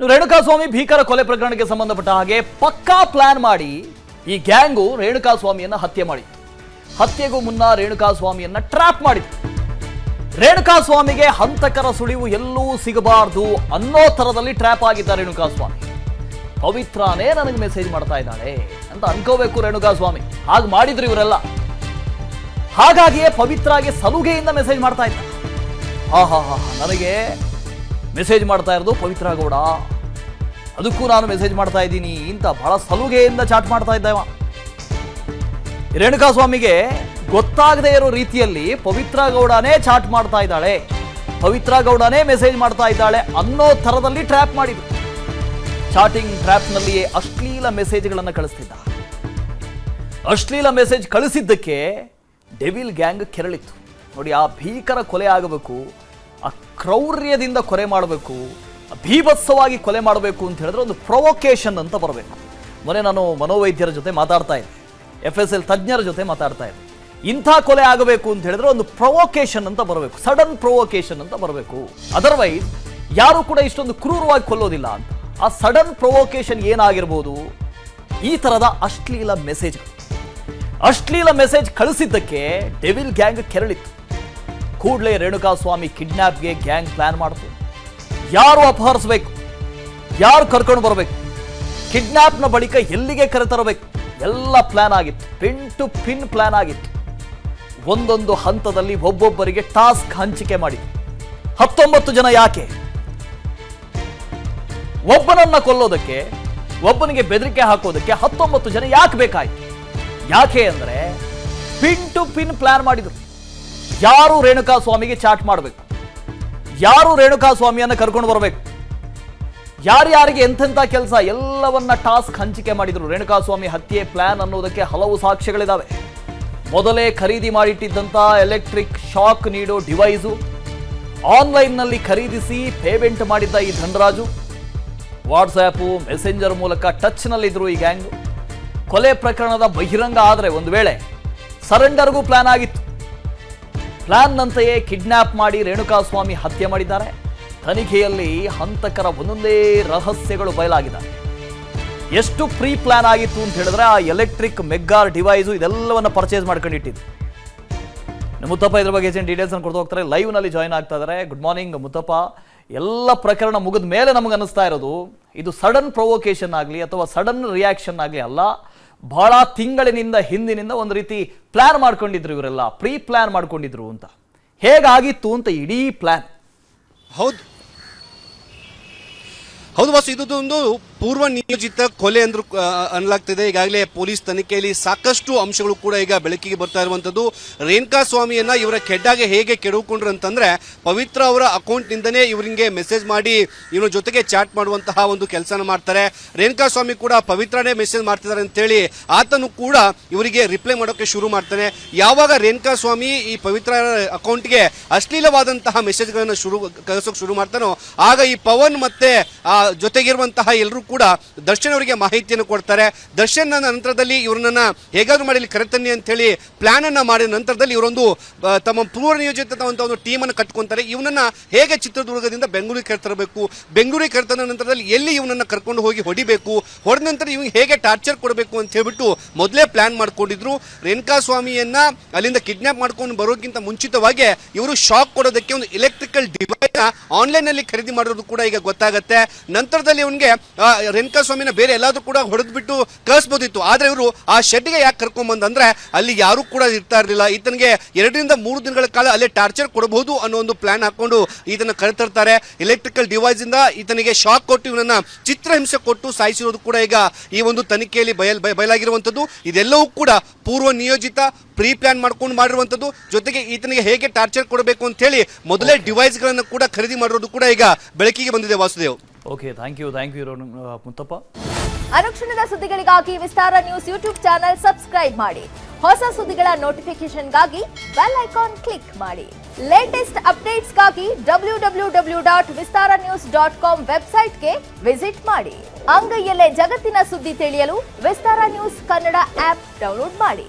ರೇಣುಕಾಸ್ವಾಮಿ ಭೀಕರ ಕೊಲೆ ಪ್ರಕರಣಕ್ಕೆ ಸಂಬಂಧಪಟ್ಟ ಹಾಗೆ ಪಕ್ಕಾ ಪ್ಲಾನ್ ಮಾಡಿ ಈ ಗ್ಯಾಂಗು ರೇಣುಕಾಸ್ವಾಮಿಯನ್ನ ಹತ್ಯೆ ಮಾಡಿತ್ತು. ಹತ್ಯೆಗೂ ಮುನ್ನ ರೇಣುಕಾಸ್ವಾಮಿಯನ್ನ ಟ್ರ್ಯಾಪ್ ಮಾಡಿತ್ತು. ರೇಣುಕಾಸ್ವಾಮಿಗೆ ಹಂತಕರ ಸುಳಿವು ಎಲ್ಲೂ ಸಿಗಬಾರದು ಅನ್ನೋ ತರದಲ್ಲಿ ಟ್ರ್ಯಾಪ್ ಆಗಿದ್ದ ರೇಣುಕಾಸ್ವಾಮಿ. ಪವಿತ್ರನೇ ನನಗೆ ಮೆಸೇಜ್ ಮಾಡ್ತಾ ಇದ್ದಾಳೆ ಅಂತ ಅನ್ಕೋಬೇಕು ರೇಣುಕಾಸ್ವಾಮಿ. ಹಾಗೆ ಮಾಡಿದ್ರು ಇವರೆಲ್ಲ. ಹಾಗಾಗಿಯೇ ಪವಿತ್ರಾಗೆ ಸಲುಗೆಯಿಂದ ಮೆಸೇಜ್ ಮಾಡ್ತಾ ಇದ್ದ. ನನಗೆ ಮೆಸೇಜ್ ಮಾಡ್ತಾ ಇರೋದು ಪವಿತ್ರ ಗೌಡ, ಅದಕ್ಕೂ ನಾನು ಮೆಸೇಜ್ ಮಾಡ್ತಾ ಇದ್ದೀನಿ ಅಂತ ಬಹಳ ಸಲುಗೆಯಿಂದ ಚಾಟ್ ಮಾಡ್ತಾ ಇದ್ದಾವ. ರೇಣುಕಾಸ್ವಾಮಿಗೆ ಗೊತ್ತಾಗದೇ ಇರೋ ರೀತಿಯಲ್ಲಿ ಪವಿತ್ರ ಗೌಡನೇ ಚಾಟ್ ಮಾಡ್ತಾ ಇದ್ದಾಳೆ, ಪವಿತ್ರ ಗೌಡನೇ ಮೆಸೇಜ್ ಮಾಡ್ತಾ ಇದ್ದಾಳೆ ಅನ್ನೋ ಥರದಲ್ಲಿ ಟ್ರ್ಯಾಪ್ ಮಾಡಿದ್ರು. ಚಾಟಿಂಗ್ ಟ್ರ್ಯಾಪ್ನಲ್ಲಿಯೇ ಅಶ್ಲೀಲ ಮೆಸೇಜ್ಗಳನ್ನು ಕಳಿಸ್ತಿದ್ದ. ಅಶ್ಲೀಲ ಮೆಸೇಜ್ ಕಳಿಸಿದ್ದಕ್ಕೆ ಡೆವಿಲ್ ಗ್ಯಾಂಗ್ ಕೆರಳಿತ್ತು. ನೋಡಿ, ಆ ಭೀಕರ ಕೊಲೆ ಆಗಬೇಕು, ಆ ಕ್ರೌರ್ಯದಿಂದ ಕೊಲೆ ಮಾಡಬೇಕು, ಭೀಭತ್ಸವಾಗಿ ಕೊಲೆ ಮಾಡಬೇಕು ಅಂತ ಹೇಳಿದ್ರೆ ಒಂದು ಪ್ರೊವೊಕೇಶನ್ ಅಂತ ಬರಬೇಕು. ಮೊನ್ನೆ ನಾನು ಮನೋವೈದ್ಯರ ಜೊತೆ ಮಾತಾಡ್ತಾ ಇದ್ದೆ, FSL ತಜ್ಞರ ಜೊತೆ ಮಾತಾಡ್ತಾ ಇದ್ದೆ. ಇಂಥ ಕೊಲೆ ಆಗಬೇಕು ಅಂತ ಹೇಳಿದ್ರೆ ಒಂದು ಪ್ರೊವೊಕೇಶನ್ ಅಂತ ಬರಬೇಕು, ಸಡನ್ ಪ್ರೊವೊಕೇಶನ್ ಅಂತ ಬರಬೇಕು. ಅದರ್ವೈಸ್ ಯಾರು ಕೂಡ ಇಷ್ಟೊಂದು ಕ್ರೂರವಾಗಿ ಕೊಲ್ಲೋದಿಲ್ಲ ಅಂತ. ಆ ಸಡನ್ ಪ್ರೊವೊಕೇಶನ್ ಏನಾಗಿರ್ಬೋದು? ಈ ತರದ ಅಶ್ಲೀಲ ಮೆಸೇಜ್ಗಳು. ಅಶ್ಲೀಲ ಮೆಸೇಜ್ ಕಳಿಸಿದ್ದಕ್ಕೆ ಡೆವಿಲ್ ಗ್ಯಾಂಗ್ ಕೆರಳಿತ್ತು. ಕೂಡಲೇ ರೇಣುಕಾಸ್ವಾಮಿ ಕಿಡ್ನಾಪ್ಗೆ ಗ್ಯಾಂಗ್ ಪ್ಲಾನ್ ಮಾಡಿತು. ಯಾರು ಅಪಹರಿಸಬೇಕು, ಯಾರು ಕರ್ಕೊಂಡು ಬರಬೇಕು, ಕಿಡ್ನಾಪ್ನ ಬಳಿಕ ಎಲ್ಲಿಗೆ ಕರೆತರಬೇಕು, ಎಲ್ಲ ಪ್ಲಾನ್ ಆಗಿತ್ತು. ಪಿನ್ ಟು ಪಿನ್ ಪ್ಲಾನ್ ಆಗಿತ್ತು. ಒಂದೊಂದು ಹಂತದಲ್ಲಿ ಒಬ್ಬೊಬ್ಬರಿಗೆ ಟಾಸ್ಕ್ ಹಂಚಿಕೆ ಮಾಡಿತ್ತು. 19 ಜನ. ಯಾಕೆ? ಒಬ್ಬನನ್ನ ಕೊಲ್ಲೋದಕ್ಕೆ, ಒಬ್ಬನಿಗೆ ಬೆದರಿಕೆ ಹಾಕೋದಕ್ಕೆ 19 ಜನ ಯಾಕೆ ಬೇಕಾಯ್ತು? ಯಾಕೆ ಅಂದ್ರೆ ಪಿನ್ ಟು ಪಿನ್ ಪ್ಲಾನ್ ಮಾಡಿದ್ರು. ಯಾರು ರೇಣುಕಾಸ್ವಾಮಿಗೆ ಚಾಟ್ ಮಾಡಬೇಕು, ಯಾರು ರೇಣುಕಾಸ್ವಾಮಿಯನ್ನ ಕರ್ಕೊಂಡು ಬರಬೇಕು, ಯಾರ್ಯಾರಿಗೆ ಎಂತೆಂಥ ಕೆಲಸ, ಎಲ್ಲವನ್ನ ಟಾಸ್ಕ್ ಹಂಚಿಕೆ ಮಾಡಿದ್ರು. ರೇಣುಕಾಸ್ವಾಮಿ ಹತ್ಯೆ ಪ್ಲಾನ್ ಅನ್ನೋದಕ್ಕೆ ಹಲವು ಸಾಕ್ಷ್ಯಗಳಿದಾವೆ. ಮೊದಲೇ ಖರೀದಿ ಮಾಡಿಟ್ಟಿದ್ದಂಥ ಎಲೆಕ್ಟ್ರಿಕ್ ಶಾಕ್ ನೀಡೋ ಡಿವೈಸು, ಆನ್ಲೈನ್ನಲ್ಲಿ ಖರೀದಿಸಿ ಪೇಮೆಂಟ್ ಮಾಡಿದ್ದ ಈ ಧನರಾಜು, ವಾಟ್ಸ್ಆ್ಯಪು ಮೆಸೆಂಜರ್ ಮೂಲಕ ಟಚ್ನಲ್ಲಿದ್ರು ಈ ಗ್ಯಾಂಗು. ಕೊಲೆ ಪ್ರಕರಣದ ಬಹಿರಂಗ ಆದರೆ ಒಂದು ವೇಳೆ ಸರೆಂಡರ್ಗೂ ಪ್ಲಾನ್ ಆಗಿತ್ತು. ಪ್ಲಾನ್ನಂತೆಯೇ ಕಿಡ್ನಾಪ್ ಮಾಡಿ ರೇಣುಕಾಸ್ವಾಮಿ ಹತ್ಯೆ ಮಾಡಿದ್ದಾರೆ. ತನಿಖೆಯಲ್ಲಿ ಹಂತಕರ ಒಂದೊಂದೇ ರಹಸ್ಯಗಳು ಬಯಲಾಗಿದ್ದಾವೆ. ಎಷ್ಟು ಪ್ರೀ ಪ್ಲಾನ್ ಆಗಿತ್ತು ಅಂತ ಹೇಳಿದ್ರೆ ಆ ಎಲೆಕ್ಟ್ರಿಕ್ ಮೆಗ್ಗಾರ್ ಡಿವೈಸು ಇದೆಲ್ಲವನ್ನ ಪರ್ಚೇಸ್ ಮಾಡ್ಕೊಂಡಿಟ್ಟಿದ್ದು. ಮುತ್ತಪ್ಪ ಇದ್ರ ಬಗ್ಗೆ ಡೀಟೇಲ್ಸ್ ಅನ್ನು ಕೊಡ್ತಾ ಹೋಗ್ತಾರೆ. ಲೈವ್ ನಲ್ಲಿ ಜಾಯ್ನ್ ಆಗ್ತಾ ಇದ್ದಾರೆ. Good morning Muthappa. ಎಲ್ಲ ಪ್ರಕರಣ ಮುಗಿದ ಮೇಲೆ ನಮಗೆ ಅನಿಸ್ತಾ ಇರೋದು ಇದು ಸಡನ್ ಪ್ರೊವೊಕೇಶನ್ ಆಗಲಿ ಅಥವಾ ಸಡನ್ ರಿಯಾಕ್ಷನ್ ಆಗಲಿ ಅಲ್ಲ, ಬಹಳ ತಿಂಗಳಿನಿಂದ ಹಿಂದಿನಿಂದ ಒಂದು ರೀತಿ ಪ್ಲಾನ್ ಮಾಡ್ಕೊಂಡಿದ್ರು ಇವರೆಲ್ಲ, ಪ್ರೀ ಪ್ಲಾನ್ ಮಾಡ್ಕೊಂಡಿದ್ರು ಅಂತ. ಹೇಗಾಗಿತ್ತು ಅಂತ ಇಡೀ ಪ್ಲಾನ್? ಹೌದು ವಾಸು, ಇದೊಂದು ಪೂರ್ವ ನಿಯೋಜಿತ ಕೊಲೆ ಅಂದ್ರೂ ಅನ್ನಲಾಗ್ತಿದೆ. ಈಗಾಗಲೇ ಪೊಲೀಸ್ ತನಿಖೆಯಲ್ಲಿ ಸಾಕಷ್ಟು ಅಂಶಗಳು ಕೂಡ ಈಗ ಬೆಳಕಿಗೆ ಬರ್ತಾ ಇರುವಂತದ್ದು. ರೇಣುಕಾಸ್ವಾಮಿಯನ್ನ ಇವರ ಕೆಡ್ಡಾಗೆ ಹೇಗೆ ಕೆಡವುಕೊಂಡ್ರು ಅಂತಂದ್ರೆ, ಪವಿತ್ರ ಅವರ ಅಕೌಂಟ್ ನಿಂದನೇ ಇವರಿಗೆ ಮೆಸೇಜ್ ಮಾಡಿ ಇವರ ಜೊತೆಗೆ ಚಾಟ್ ಮಾಡುವಂತಹ ಒಂದು ಕೆಲಸನ ಮಾಡ್ತಾರೆ. ರೇಣುಕಾಸ್ವಾಮಿ ಕೂಡ ಪವಿತ್ರನೇ ಮೆಸೇಜ್ ಮಾಡ್ತಿದ್ದಾರೆ ಅಂತೇಳಿ ಆತನು ಕೂಡ ಇವರಿಗೆ ರಿಪ್ಲೈ ಮಾಡೋಕೆ ಶುರು ಮಾಡ್ತಾನೆ. ಯಾವಾಗ ರೇಣುಕಾಸ್ವಾಮಿ ಈ ಪವಿತ್ರ ಅಕೌಂಟ್ಗೆ ಅಶ್ಲೀಲವಾದಂತಹ ಮೆಸೇಜ್ಗಳನ್ನು ಕಳಿಸೋಕೆ ಶುರು ಮಾಡ್ತಾನೋ, ಆಗ ಈ ಪವನ್ ಮತ್ತೆ ಆ ಜೊತೆಗಿರುವಂತಹ ಎಲ್ಲರೂ ಕೂಡ ದರ್ಶನ್ ಅವರಿಗೆ ಮಾಹಿತಿಯನ್ನು ಕೊಡ್ತಾರೆ. ದರ್ಶನ್ ನಂತರದಲ್ಲಿ ಇವರನ್ನ ಹೇಗಾದ್ರೂ ಮಾಡಿ ಕರೆತನ್ನಿ ಅಂತ ಹೇಳಿ ಪ್ಲಾನ್ ಅನ್ನ ಮಾಡಿದ ನಂತರದಲ್ಲಿ ಇವರೊಂದು ತಮ್ಮ ಪೂರ್ವ ನಿಯೋಜಿತ ಒಂದು ಟೀಮ್ ಅನ್ನು ಕಟ್ಕೊಂತಾರೆ. ಇವನನ್ನ ಹೇಗೆ ಚಿತ್ರದುರ್ಗದಿಂದ ಬೆಂಗಳೂರಿಗೆ ಕರೆತರಬೇಕು, ಬೆಂಗಳೂರಿಗೆ ಕರೆತಂದ ನಂತರದಲ್ಲಿ ಎಲ್ಲಿ ಇವನನ್ನ ಕರ್ಕೊಂಡು ಹೋಗಿ ಹೊಡಿಬೇಕು, ಹೊಡೆದ ನಂತರ ಇವ್ ಹೇಗೆ ಟಾರ್ಚರ್ ಕೊಡಬೇಕು ಅಂತ ಹೇಳ್ಬಿಟ್ಟು ಮೊದಲೇ ಪ್ಲಾನ್ ಮಾಡ್ಕೊಂಡಿದ್ರು. ರೇಣುಕಾಸ್ವಾಮಿಯನ್ನ ಅಲ್ಲಿಂದ ಕಿಡ್ನಾಪ್ ಮಾಡ್ಕೊಂಡು ಬರೋದಕ್ಕಿಂತ ಮುಂಚಿತವಾಗಿ ಇವರು ಶಾಕ್ ಕೊಡೋದಕ್ಕೆ ಒಂದು ಎಲೆಕ್ಟ್ರಿಕಲ್ ಡಿವೈಸ್ ಆನ್ಲೈನ್ ಅಲ್ಲಿ ಖರೀದಿ ಮಾಡೋದು ಕೂಡ ಈಗ ಗೊತ್ತಾಗುತ್ತೆ. ನಂತರದಲ್ಲಿ ಇವನಿಗೆ ರೇಣುಕಾಸ್ವಾಮಿನ ಬೇರೆ ಎಲ್ಲಾದ್ರೂ ಕೂಡ ಹೊಡೆದ್ಬಿಟ್ಟು ಕಳಿಸಬಹುದಿತ್ತು. ಆದ್ರೆ ಇವರು ಆ ಶೆಡ್ಗೆ ಯಾಕೆ ಕರ್ಕೊಂಡ್ಬಂದ್ರೆ ಅಲ್ಲಿ ಯಾರು ಕೂಡ ಇರ್ತಾ ಇರಲಿಲ್ಲ. ಈತನಿಗೆ 2 ರಿಂದ 3 ದಿನಗಳ ಕಾಲ ಅಲ್ಲೇ ಟಾರ್ಚರ್ ಕೊಡಬಹುದು ಅನ್ನೋ ಒಂದು ಪ್ಲಾನ್ ಹಾಕೊಂಡು ಈತನ ಕರೆತರ್ತಾರೆ. ಎಲೆಕ್ಟ್ರಿಕಲ್ ಡಿವೈಸ್ ಇಂದ ಈತನಿಗೆ ಶಾಕ್ ಕೊಟ್ಟು ಇವನನ್ನ ಚಿತ್ರಹಿಂಸೆ ಕೊಟ್ಟು ಸಾಯಿಸಿರೋದು ಕೂಡ ಈಗ ಈ ಒಂದು ತನಿಖೆಯಲ್ಲಿ ಬಯಲಾಗಿರುವಂತದ್ದು. ಇದೆಲ್ಲವೂ ಕೂಡ ಪೂರ್ವ ನಿಯೋಜಿತ ಪ್ರೀ ಪ್ಲಾನ್ ಮಾಡ್ಕೊಂಡು ಮಾಡಿರುವಂತದ್ದು. ಜೊತೆಗೆ ಈತನಿಗೆ ಹೇಗೆ ಟಾರ್ಚರ್ ಕೊಡಬೇಕು ಅಂತ ಹೇಳಿ ಮೊದಲೇ ಡಿವೈಸ್ ಗಳನ್ನು ಕೂಡ ಖರೀದಿ ಮಾಡಿರೋದು ಕೂಡ ಈಗ ಬೆಳಕಿಗೆ ಬಂದಿದೆ. Vasudev, okay, thank you Muthappa. ಅನುಕ್ಷಣದ ಸುದ್ದಿಗಳಿಗಾಗಿ Vistara news YouTube channel subscribe ಮಾಡಿ. ಹೊಸ ಸುದ್ದಿಗಳ ನೋಟಿಫಿಕೇಶನ್ಗಾಗಿ ಬೆಲ್ ಐಕಾನ್ ಕ್ಲಿಕ್ ಮಾಡಿ. ಲೇಟೆಸ್ಟ್ ಅಪ್ಡೇಟ್ಸ್ಗಾಗಿ www.vistaranews.com ವೆಬ್ಸೈಟ್ಗೆ ವಿಸಿಟ್ ಮಾಡಿ. ಅಂಗೈಯಲ್ಲೇ ಜಗತ್ತಿನ ಸುದ್ದಿ ತಿಳಿಯಲು Vistara news Kannada app download ಮಾಡಿ.